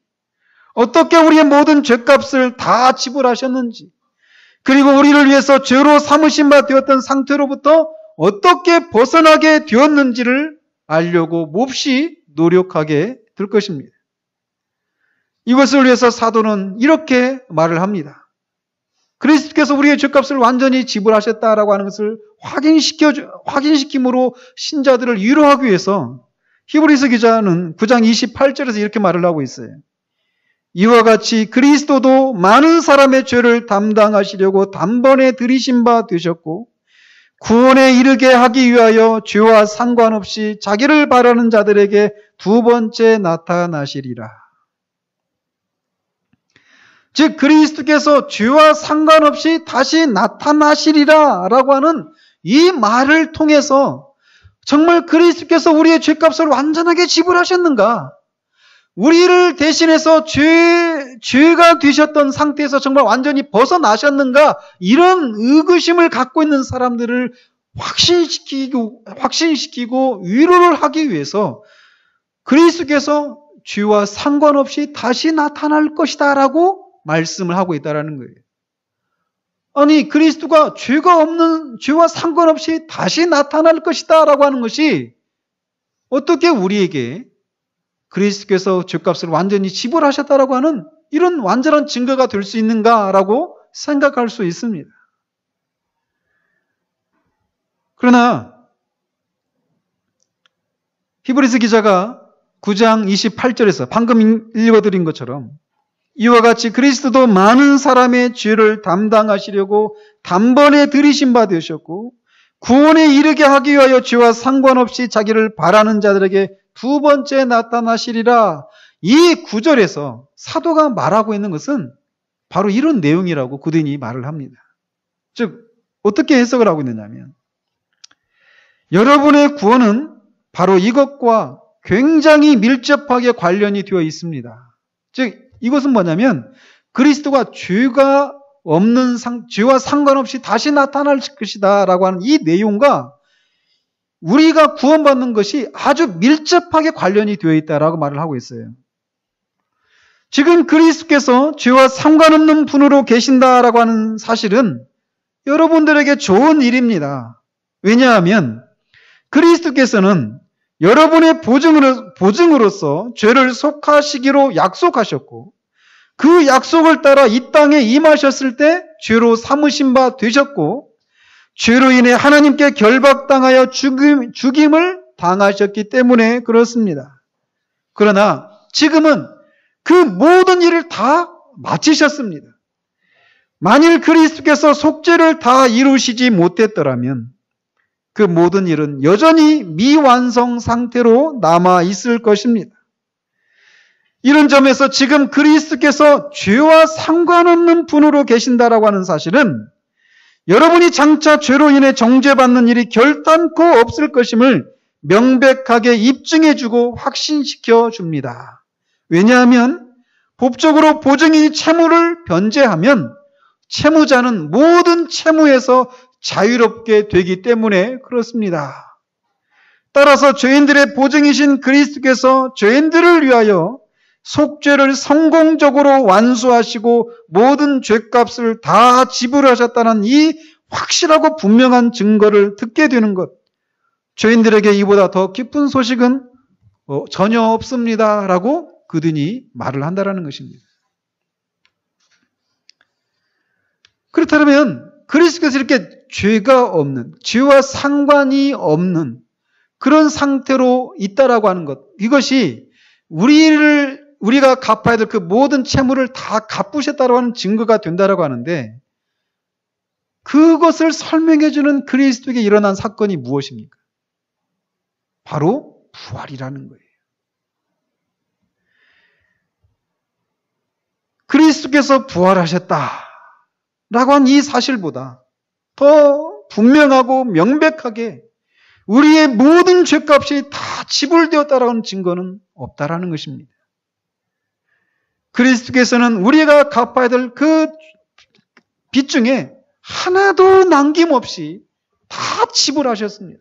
어떻게 우리의 모든 죄값을 다 지불하셨는지, 그리고 우리를 위해서 죄로 삼으신 바 되었던 상태로부터 어떻게 벗어나게 되었는지를 알려고 몹시 노력하게 될 것입니다. 이것을 위해서 사도는 이렇게 말을 합니다. 그리스도께서 우리의 죄값을 완전히 지불하셨다라고 하는 것을 확인시킴으로 신자들을 위로하기 위해서 히브리서 기자는 9장 28절에서 이렇게 말을 하고 있어요. 이와 같이 그리스도도 많은 사람의 죄를 담당하시려고 단번에 들이신 바 되셨고 구원에 이르게 하기 위하여 죄와 상관없이 자기를 바라는 자들에게 두 번째 나타나시리라. 즉 그리스도께서 죄와 상관없이 다시 나타나시리라 라고 하는 이 말을 통해서 정말 그리스도께서 우리의 죄값을 완전하게 지불하셨는가? 우리를 대신해서 죄가 되셨던 상태에서 정말 완전히 벗어나셨는가? 이런 의구심을 갖고 있는 사람들을 확신시키고 위로를 하기 위해서 그리스도께서 죄와 상관없이 다시 나타날 것이다 라고 말씀을 하고 있다는 거예요. 아니 그리스도가 죄와 상관없이 다시 나타날 것이다 라고 하는 것이 어떻게 우리에게 그리스도께서 죄값을 완전히 지불하셨다라고 하는 이런 완전한 증거가 될 수 있는가라고 생각할 수 있습니다. 그러나 히브리서 기자가 9장 28절에서 방금 읽어드린 것처럼 이와 같이 그리스도도 많은 사람의 죄를 담당하시려고 단번에 들이신 바 되셨고 구원에 이르게 하기 위하여 죄와 상관없이 자기를 바라는 자들에게 두 번째 나타나시리라. 이 구절에서 사도가 말하고 있는 것은 바로 이런 내용이라고 그들이 말을 합니다. 즉 어떻게 해석을 하고 있느냐면 여러분의 구원은 바로 이것과 굉장히 밀접하게 관련이 되어 있습니다. 즉 이것은 뭐냐면 그리스도가 죄와 상관없이 다시 나타날 것이다 라고 하는 이 내용과 우리가 구원받는 것이 아주 밀접하게 관련이 되어 있다라고 말을 하고 있어요. 지금 그리스도께서 죄와 상관없는 분으로 계신다라고 하는 사실은 여러분들에게 좋은 일입니다. 왜냐하면 그리스도께서는 여러분의 보증으로서 죄를 속하시기로 약속하셨고 그 약속을 따라 이 땅에 임하셨을 때 죄로 삼으신 바 되셨고 죄로 인해 하나님께 결박당하여 죽임을 당하셨기 때문에 그렇습니다. 그러나 지금은 그 모든 일을 다 마치셨습니다. 만일 그리스도께서 속죄를 다 이루시지 못했더라면 그 모든 일은 여전히 미완성 상태로 남아 있을 것입니다. 이런 점에서 지금 그리스도께서 죄와 상관없는 분으로 계신다라고 하는 사실은 여러분이 장차 죄로 인해 정죄받는 일이 결단코 없을 것임을 명백하게 입증해주고 확신시켜 줍니다. 왜냐하면 법적으로 보증인이 채무를 변제하면 채무자는 모든 채무에서 자유롭게 되기 때문에 그렇습니다. 따라서 죄인들의 보증이신 그리스도께서 죄인들을 위하여 속죄를 성공적으로 완수하시고 모든 죄값을 다 지불하셨다는 이 확실하고 분명한 증거를 듣게 되는 것. 죄인들에게 이보다 더 깊은 소식은 전혀 없습니다. 라고 그들이 말을 한다는 것입니다. 그렇다면 그리스도께서 이렇게 죄가 없는, 죄와 상관이 없는 그런 상태로 있다라고 하는 것. 이것이 우리가 갚아야 될 그 모든 채무를 다 갚으셨다고 하는 증거가 된다라고 하는데 그것을 설명해주는 그리스도에게 일어난 사건이 무엇입니까? 바로 부활이라는 거예요. 그리스도께서 부활하셨다라고 한 이 사실보다 더 분명하고 명백하게 우리의 모든 죄값이 다 지불되었다라는 증거는 없다라는 것입니다. 그리스도께서는 우리가 갚아야 될 그 빚 중에 하나도 남김없이 다 지불하셨습니다.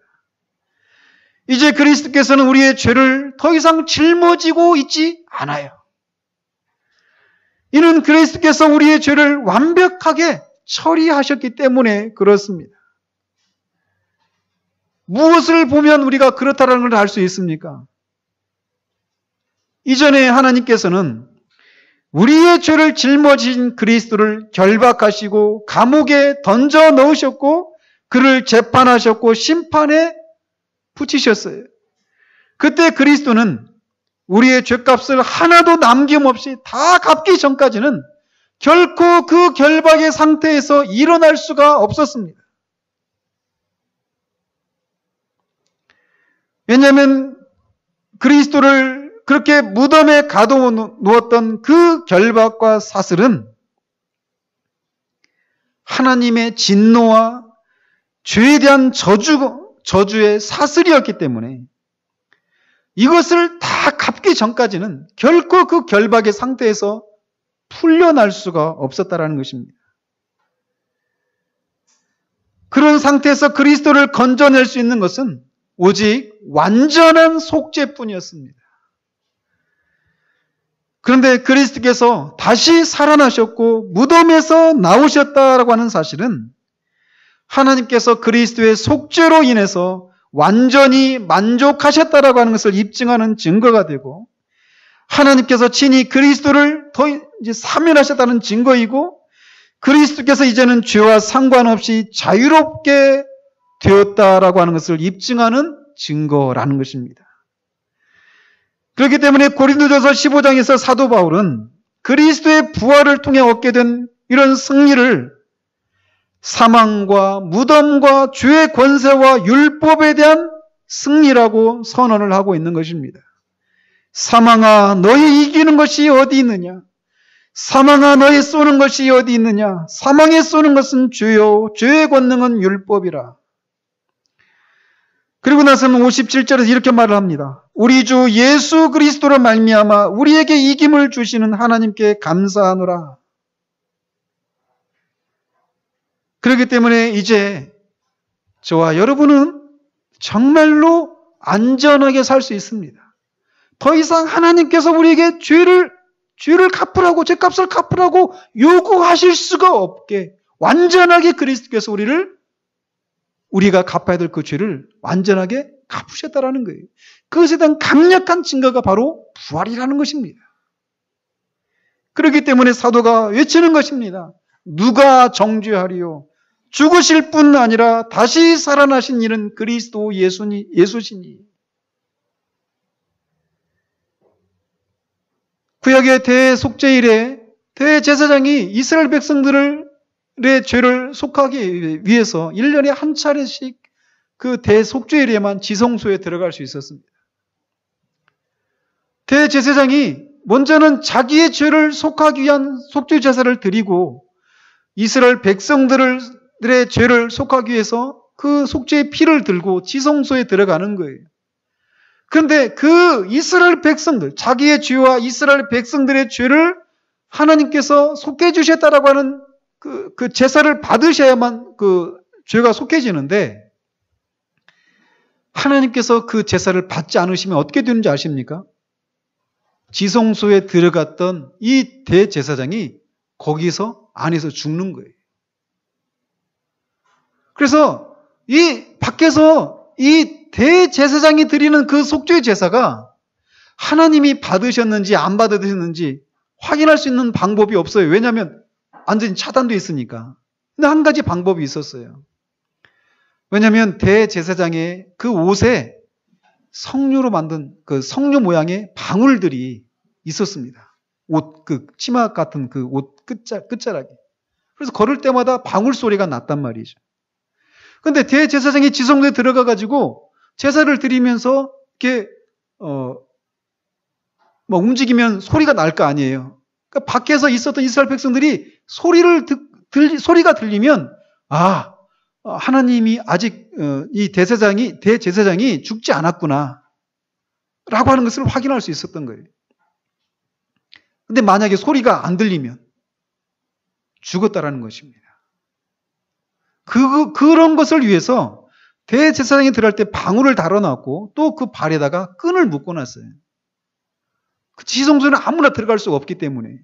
이제 그리스도께서는 우리의 죄를 더 이상 짊어지고 있지 않아요. 이는 그리스도께서 우리의 죄를 완벽하게 처리하셨기 때문에 그렇습니다. 무엇을 보면 우리가 그렇다는 걸 알 수 있습니까? 이전에 하나님께서는 우리의 죄를 짊어진 그리스도를 결박하시고 감옥에 던져 넣으셨고 그를 재판하셨고 심판에 붙이셨어요. 그때 그리스도는 우리의 죄값을 하나도 남김없이 다 갚기 전까지는 결코 그 결박의 상태에서 일어날 수가 없었습니다. 왜냐하면 그리스도를 그렇게 무덤에 가둬놓았던 그 결박과 사슬은 하나님의 진노와 죄에 대한 저주의 사슬이었기 때문에 이것을 다 갚기 전까지는 결코 그 결박의 상태에서 풀려날 수가 없었다라는 것입니다. 그런 상태에서 그리스도를 건져낼 수 있는 것은 오직 완전한 속죄뿐이었습니다. 그런데 그리스도께서 다시 살아나셨고 무덤에서 나오셨다라고 하는 사실은 하나님께서 그리스도의 속죄로 인해서 완전히 만족하셨다라고 하는 것을 입증하는 증거가 되고 하나님께서 친히 그리스도를 더 이제 사면하셨다는 증거이고 그리스도께서 이제는 죄와 상관없이 자유롭게 되었다라고 하는 것을 입증하는 증거라는 것입니다. 그렇기 때문에 고린도전서 15장에서 사도 바울은 그리스도의 부활을 통해 얻게 된 이런 승리를 사망과 무덤과 죄의 권세와 율법에 대한 승리라고 선언을 하고 있는 것입니다. 사망아 너희 이기는 것이 어디 있느냐? 사망아 너희 쏘는 것이 어디 있느냐? 사망에 쏘는 것은 죄요 죄의 권능은 율법이라. 그리고 나서는 57절에서 이렇게 말을 합니다. 우리 주 예수 그리스도로 말미암아 우리에게 이김을 주시는 하나님께 감사하노라. 그렇기 때문에 이제 저와 여러분은 정말로 안전하게 살 수 있습니다. 더 이상 하나님께서 우리에게 죄를 갚으라고 죄값을 갚으라고 요구하실 수가 없게 완전하게 그리스도께서 우리가 갚아야 될 그 죄를 완전하게 갚으셨다라는 거예요. 그것에 대한 강력한 증거가 바로 부활이라는 것입니다. 그렇기 때문에 사도가 외치는 것입니다. 누가 정죄하리요? 죽으실 뿐 아니라 다시 살아나신 이는 그리스도 예수시니. 구약의 대속죄일에 대제사장이 이스라엘 백성들의 죄를 속하기 위해서 1년에 한 차례씩 그 대속죄일에만 지성소에 들어갈 수 있었습니다. 대제사장이 먼저는 자기의 죄를 속하기 위한 속죄 제사를 드리고 이스라엘 백성들의 죄를 속하기 위해서 그 속죄의 피를 들고 지성소에 들어가는 거예요. 그런데 그 이스라엘 백성들, 자기의 죄와 이스라엘 백성들의 죄를 하나님께서 속해 주셨다라고 하는 그 제사를 받으셔야만 그 죄가 속해지는데 하나님께서 그 제사를 받지 않으시면 어떻게 되는지 아십니까? 지성소에 들어갔던 이 대제사장이 거기서 안에서 죽는 거예요. 그래서 이 밖에서 이 대제사장이 드리는 그 속죄 제사가 하나님이 받으셨는지 안 받으셨는지 확인할 수 있는 방법이 없어요. 왜냐하면 완전히 차단되어 있으니까. 근데 한 가지 방법이 있었어요. 왜냐하면 대제사장의 그 옷에 석류로 만든 그 석류 모양의 방울들이 있었습니다. 옷, 그 치마 같은 그 옷 끝자락에. 그래서 걸을 때마다 방울 소리가 났단 말이죠. 근데 대제사장이 지성소에 들어가가지고 제사를 드리면서 이렇게 움직이면 소리가 날 거 아니에요. 그러니까 밖에서 있었던 이스라엘 백성들이 소리가 들리면 하나님이 아직 이 대제사장이 죽지 않았구나 라고 하는 것을 확인할 수 있었던 거예요. 근데 만약에 소리가 안 들리면 죽었다라는 것입니다. 그런 것을 위해서 대제사장이 들어갈 때 방울을 달아놨고 또 그 발에다가 끈을 묶어놨어요. 그 지성소에는 아무나 들어갈 수가 없기 때문에.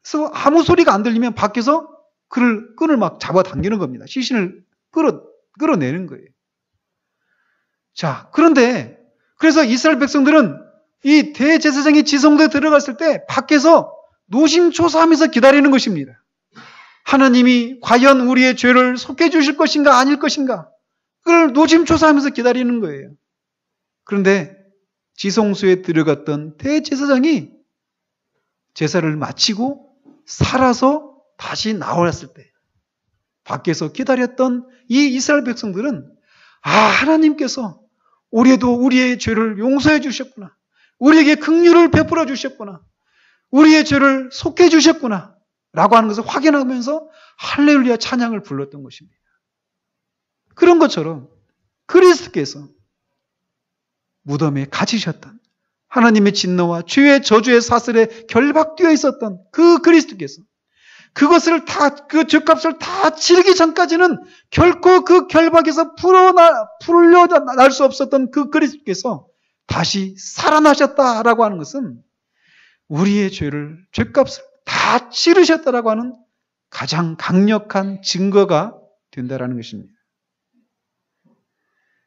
그래서 아무 소리가 안 들리면 밖에서 끈을 막 잡아당기는 겁니다. 시신을 끌어내는 거예요. 자, 그런데 그래서 이스라엘 백성들은 이 대제사장이 지성소에 들어갔을 때 밖에서 노심초사하면서 기다리는 것입니다. 하나님이 과연 우리의 죄를 속해 주실 것인가 아닐 것인가 그걸 노심초사하면서 기다리는 거예요. 그런데 지성소에 들어갔던 대제사장이 제사를 마치고 살아서 다시 나왔을 때 밖에서 기다렸던 이 이스라엘 백성들은 하나님께서 올해도 우리의 죄를 용서해 주셨구나. 우리에게 긍휼을 베풀어 주셨구나. 우리의 죄를 속해 주셨구나. 라고 하는 것을 확인하면서 할렐루야 찬양을 불렀던 것입니다. 그런 것처럼 그리스도께서 무덤에 갇히셨던 하나님의 진노와 죄의 저주의 사슬에 결박되어 있었던 그 그리스도께서 그것을 그 죄값을 다 치르기 전까지는 결코 그 결박에서 풀려날 수 없었던 그 그리스도께서 다시 살아나셨다라고 하는 것은 우리의 죄값을 다 치르셨다라고 하는 가장 강력한 증거가 된다라는 것입니다.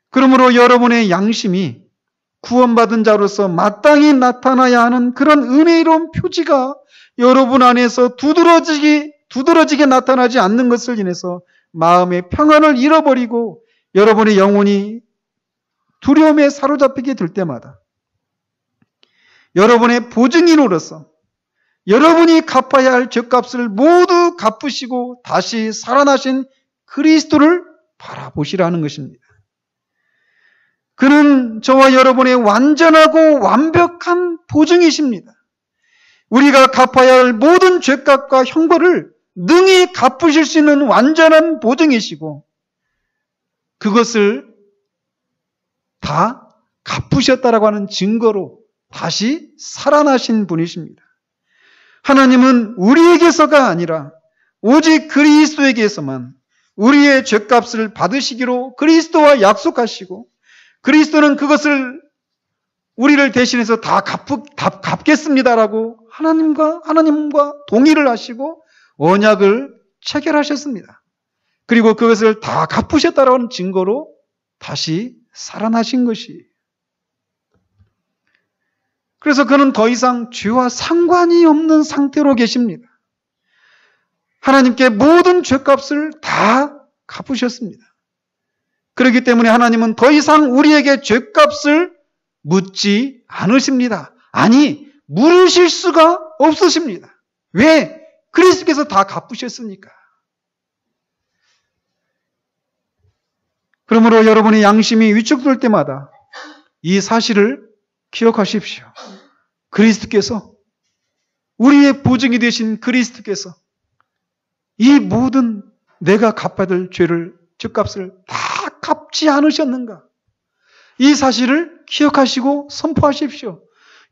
그러므로 여러분의 양심이 구원받은 자로서 마땅히 나타나야 하는 그런 은혜로운 표지가 여러분 안에서 두드러지게 나타나지 않는 것을 인해서 마음의 평안을 잃어버리고 여러분의 영혼이 두려움에 사로잡히게 될 때마다 여러분의 보증인으로서 여러분이 갚아야 할 죄값을 모두 갚으시고 다시 살아나신 그리스도를 바라보시라는 것입니다. 그는 저와 여러분의 완전하고 완벽한 보증이십니다. 우리가 갚아야 할 모든 죄값과 형벌을 능히 갚으실 수 있는 완전한 보증이시고 그것을 다 갚으셨다라고 하는 증거로 다시 살아나신 분이십니다. 하나님은 우리에게서가 아니라 오직 그리스도에게서만 우리의 죄값을 받으시기로 그리스도와 약속하시고 그리스도는 그것을 우리를 대신해서 다 갚겠습니다라고 하나님과 동의를 하시고 언약을 체결하셨습니다. 그리고 그것을 다 갚으셨다라는 증거로 다시 살아나신 것이. 그래서 그는 더 이상 죄와 상관이 없는 상태로 계십니다. 하나님께 모든 죄값을 다 갚으셨습니다. 그렇기 때문에 하나님은 더 이상 우리에게 죄값을 묻지 않으십니다. 아니, 물으실 수가 없으십니다. 왜? 그리스도께서 다 갚으셨으니까. 그러므로 여러분의 양심이 위축될 때마다 이 사실을 기억하십시오. 그리스도께서, 우리의 보증이 되신 그리스도께서 이 모든 내가 갚아야 될 죄값을 다 갚지 않으셨는가? 이 사실을 기억하시고 선포하십시오.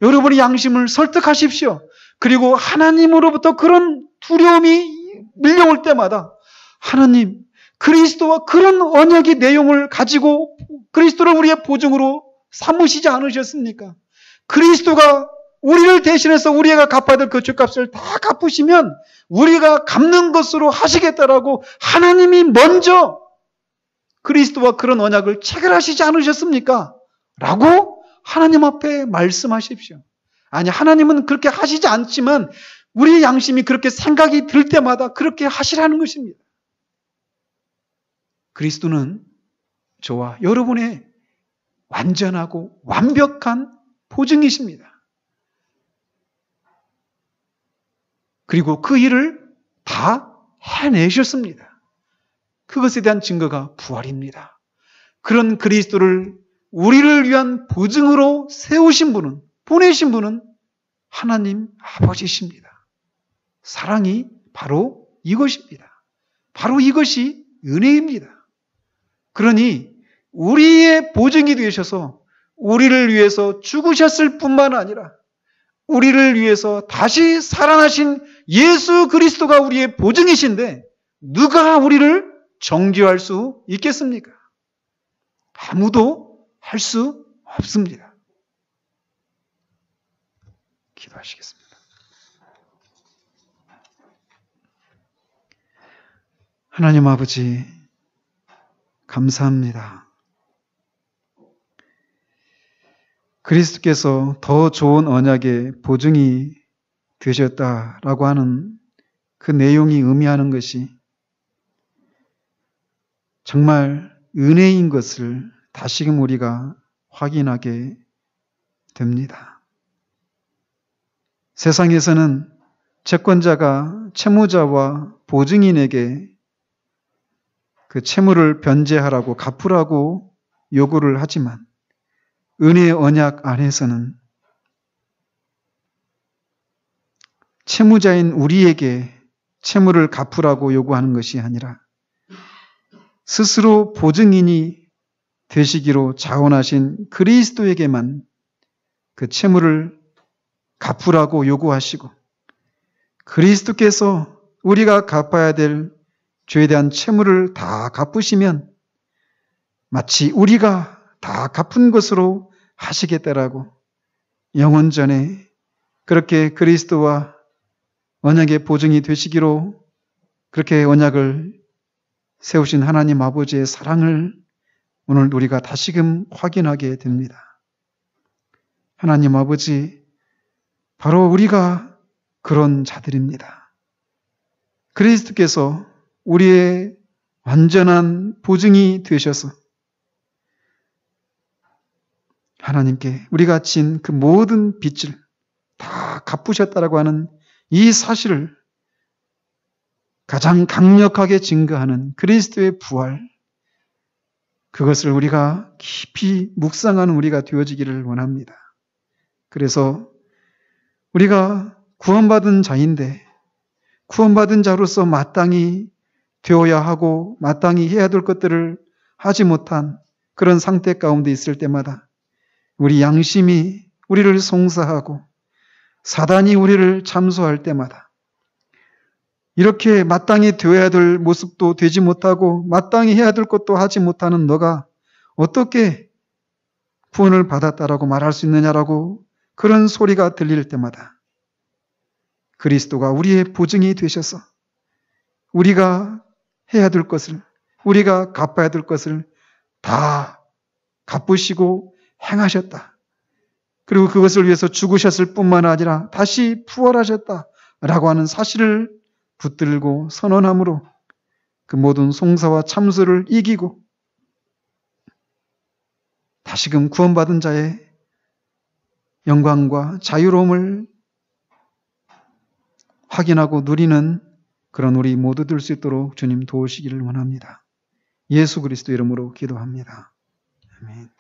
여러분의 양심을 설득하십시오. 그리고 하나님으로부터 그런 두려움이 밀려올 때마다 하나님, 그리스도와 그런 언약의 내용을 가지고 그리스도를 우리의 보증으로 삼으시지 않으셨습니까? 그리스도가 우리를 대신해서 우리가 갚아야 될 그 죄값을 다 갚으시면 우리가 갚는 것으로 하시겠다라고 하나님이 먼저 그리스도와 그런 언약을 체결하시지 않으셨습니까? 라고 하나님 앞에 말씀하십시오. 아니, 하나님은 그렇게 하시지 않지만 우리의 양심이 그렇게 생각이 들 때마다 그렇게 하시라는 것입니다. 그리스도는 저와 여러분의 완전하고 완벽한 보증이십니다. 그리고 그 일을 다 해내셨습니다. 그것에 대한 증거가 부활입니다. 그런 그리스도를 우리를 위한 보증으로 세우신 분은, 보내신 분은 하나님 아버지십니다. 사랑이 바로 이것입니다. 바로 이것이 은혜입니다. 그러니 우리의 보증이 되셔서 우리를 위해서 죽으셨을 뿐만 아니라 우리를 위해서 다시 살아나신 예수 그리스도가 우리의 보증이신데 누가 우리를 정죄할 수 있겠습니까? 아무도 할 수 없습니다. 기도하시겠습니다. 하나님 아버지, 감사합니다. 그리스도께서 더 좋은 언약의 보증이 되셨다라고 하는 그 내용이 의미하는 것이 정말 은혜인 것을 다시금 우리가 확인하게 됩니다. 세상에서는 채권자가 채무자와 보증인에게 그 채무를 변제하라고 갚으라고 요구를 하지만 은혜의 언약 안에서는 채무자인 우리에게 채무를 갚으라고 요구하는 것이 아니라 스스로 보증인이 되시기로 자원하신 그리스도에게만 그 채무를 갚으라고 요구하시고 그리스도께서 우리가 갚아야 될 죄에 대한 채무를 다 갚으시면 마치 우리가 다 갚은 것으로 하시겠다라고 영원전에 그렇게 그리스도와 언약의 보증이 되시기로 그렇게 언약을 세우신 하나님 아버지의 사랑을 오늘 우리가 다시금 확인하게 됩니다. 하나님 아버지, 바로 우리가 그런 자들입니다. 그리스도께서 우리의 완전한 보증이 되셔서 하나님께 우리가 진 그 모든 빚을 다 갚으셨다라고 하는 이 사실을 가장 강력하게 증거하는 그리스도의 부활, 그것을 우리가 깊이 묵상하는 우리가 되어지기를 원합니다. 그래서 우리가 구원받은 자인데 구원받은 자로서 마땅히 되어야 하고 마땅히 해야 될 것들을 하지 못한 그런 상태 가운데 있을 때마다 우리 양심이 우리를 송사하고 사단이 우리를 참소할 때마다 이렇게 마땅히 되어야 될 모습도 되지 못하고 마땅히 해야 될 것도 하지 못하는 너가 어떻게 구원을 받았다라고 말할 수 있느냐라고 그런 소리가 들릴 때마다 그리스도가 우리의 보증이 되셔서 우리가 해야 될 것을, 우리가 갚아야 될 것을 다 갚으시고 행하셨다. 그리고 그것을 위해서 죽으셨을 뿐만 아니라 다시 부활하셨다라고 하는 사실을 붙들고 선언함으로 그 모든 송사와 참소를 이기고 다시금 구원받은 자의 영광과 자유로움을 확인하고 누리는 그런 우리 모두 될 수 있도록 주님 도우시기를 원합니다. 예수 그리스도 이름으로 기도합니다. 아멘.